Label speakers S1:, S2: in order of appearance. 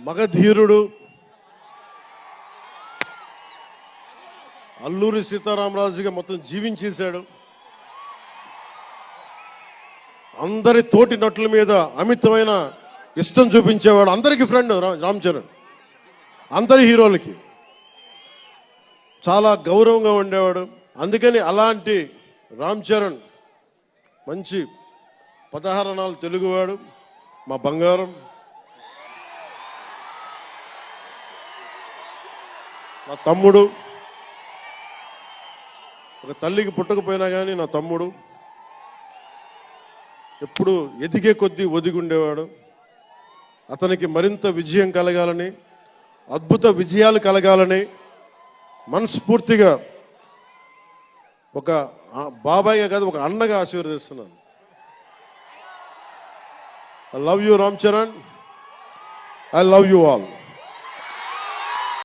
S1: మగధీరుడు అల్లూరి సీతారామరాజుగా మొత్తం జీవించేశాడు. అందరి తోటి నటుల మీద అమితమైన ఇష్టం చూపించేవాడు. అందరికీ ఫ్రెండ్ రామ్ చరణ్. అందరి హీరోలకి చాలా గౌరవంగా ఉండేవాడు. అందుకని అలాంటి రామ్ చరణ్ మంచి 16 అణాలు తెలుగువాడు, మా బంగారం, నా తమ్ముడు. ఒక తల్లికి పుట్టకపోయినా కానీ నా తమ్ముడు. ఎప్పుడు ఎదిగే కొద్దీ ఒదిగుండేవాడు. అతనికి మరింత విజయం కలగాలని, అద్భుత విజయాలు కలగాలని మనస్ఫూర్తిగా ఒక బాబాయ్గా కాదు, ఒక అన్నగా ఆశీర్వదిస్తున్నాను. I love you, Ram Charan. I love you all.